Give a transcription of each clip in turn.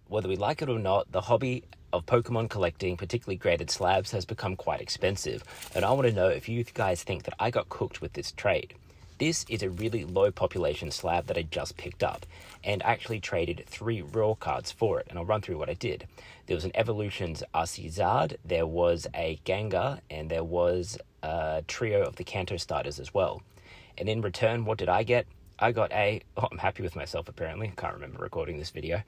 whether we like it or not, the hobby of Pokemon collecting, particularly graded slabs, has become quite expensive. And I want to know if you guys think that I got cooked with this trade. This is a really low population slab that I just picked up and actually traded 3 raw cards for it. And I'll run through what I did. There was an Evolutions Charizard, there was a Gengar, and there was a trio of the Kanto starters as well. And in return, what did I get? I got I'm happy with myself apparently. Can't remember recording this video.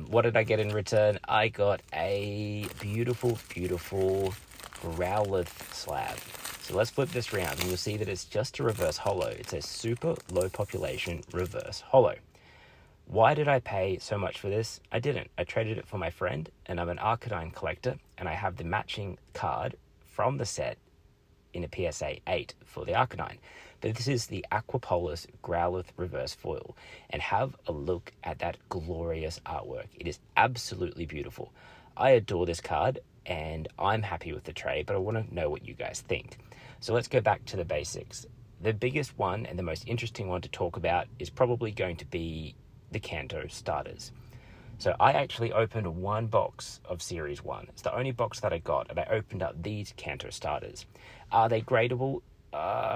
What did I get in return? I got a beautiful, beautiful Growlithe slab. So let's flip this around and you'll see that it's just a reverse holo. It's a super low population reverse holo. Why did I pay so much for this? I didn't. I traded it for my friend, and I'm an Arcanine collector, and I have the matching card from the set in a PSA 8 for the Arcanine. But this is the Aquapolis Growlithe reverse foil, and have a look at that glorious artwork. It is absolutely beautiful. I adore this card, and I'm happy with the trade, but I want to know what you guys think. So let's go back to the basics. The biggest one and the most interesting one to talk about is probably going to be the Kanto starters. So I actually opened one box of Series 1. It's the only box that I got, and I opened up these Kanto starters. Are they gradable?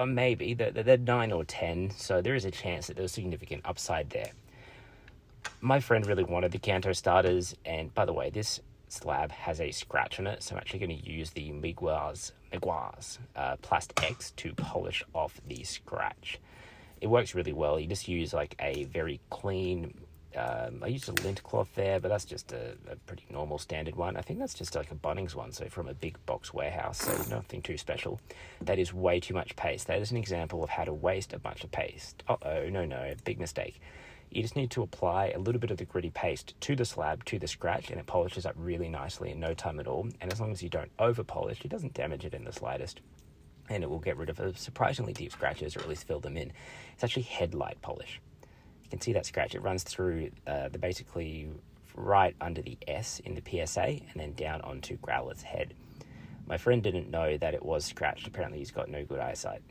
Maybe. They're 9 or 10, so there is a chance that there's significant upside there. My friend really wanted the Kanto starters, and by the way, this slab has a scratch on it, so I'm actually going to use the Miguaz Plast X to polish off the scratch. It works really well. You just use like a very clean, I used a lint cloth there, but that's just a pretty normal standard one. I think that's just like a Bunnings one, so from a big box warehouse, so nothing too special. That is way too much paste. That is an example of how to waste a bunch of paste. No, big mistake. You just need to apply a little bit of the gritty paste to the slab, to the scratch, and it polishes up really nicely in no time at all. And as long as you don't over polish, it doesn't damage it in the slightest. And it will get rid of surprisingly deep scratches, or at least fill them in. It's actually headlight polish. You can see that scratch. It runs through basically right under the S in the PSA and then down onto Growlithe's head. My friend didn't know that it was scratched. Apparently he's got no good eyesight.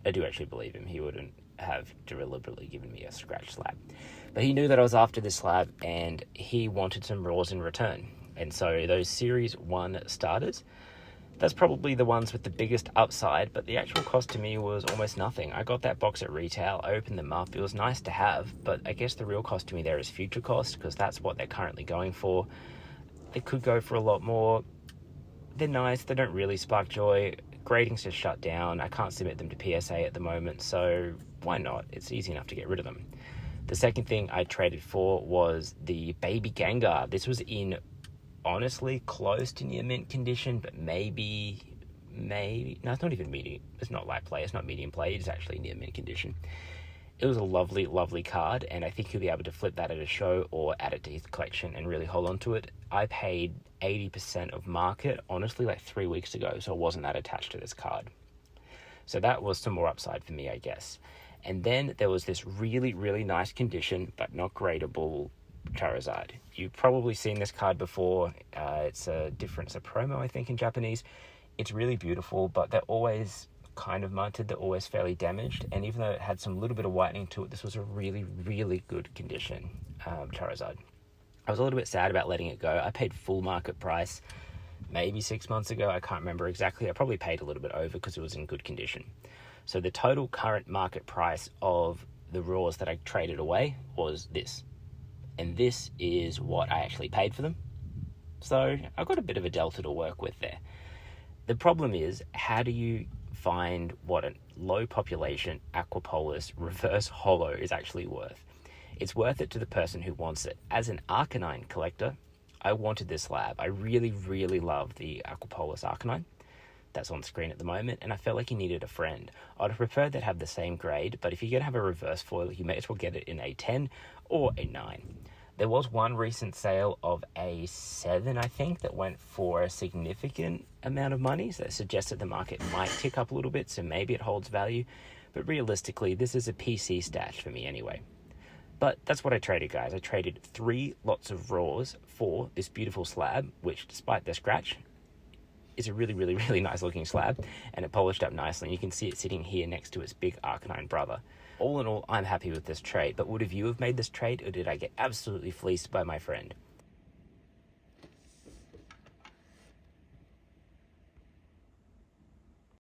I do actually believe him. He wouldn't have deliberately given me a scratch slab. But he knew that I was after this slab and he wanted some raws in return. And so those Series 1 starters, that's probably the ones with the biggest upside, but the actual cost to me was almost nothing. I got that box at retail, I opened them up, it was nice to have, but I guess the real cost to me there is future cost, because that's what they're currently going for. They could go for a lot more. They're nice, they don't really spark joy. Grading's just shut down. I can't submit them to PSA at the moment, so why not? It's easy enough to get rid of them. The second thing I traded for was the baby Gengar. This was in honestly close to near mint condition, but maybe no, it's not even medium. It's not light play, it's not medium play, it's actually near mint condition. It was a lovely card, and I think he'll be able to flip that at a show or add it to his collection and really hold on to it. I paid 80% of market, honestly, like 3 weeks ago, so I wasn't that attached to this card. So that was some more upside for me, I guess. And then there was this really nice condition, but not gradable Charizard. You've probably seen this card before. It's a promo, I think, in Japanese. It's really beautiful, but they're always kind of munted. They're always fairly damaged, and even though it had some little bit of whitening to it, this was a really good condition Charizard. I was a little bit sad about letting it go. I paid full market price maybe 6 months ago. I can't remember exactly. I probably paid a little bit over because it was in good condition. So the total current market price of the raws that I traded away was this. And this is what I actually paid for them. So I've got a bit of a delta to work with there. The problem is, how do you find what a low population Aquapolis reverse holo is actually worth? It's worth it to the person who wants it. As an Arcanine collector, I wanted this slab. I really love the Aquapolis Arcanine. That's on screen at the moment, and I felt like he needed a friend. I'd have preferred that have the same grade, but if you're going to have a reverse foil, you may as well get it in a 10 or a 9. There was one recent sale of a 7, I think, that went for a significant amount of money, so that suggests that the market might tick up a little bit, so maybe it holds value. But realistically, this is a PC stash for me anyway. But that's what I traded, guys. I traded 3 lots of raws for this beautiful slab, which, despite the scratch, is a really, really, really nice looking slab, and it polished up nicely, and you can see it sitting here next to its big Arcanine brother. All in all, I'm happy with this trade, but would have you have made this trade, or did I get absolutely fleeced by my friend?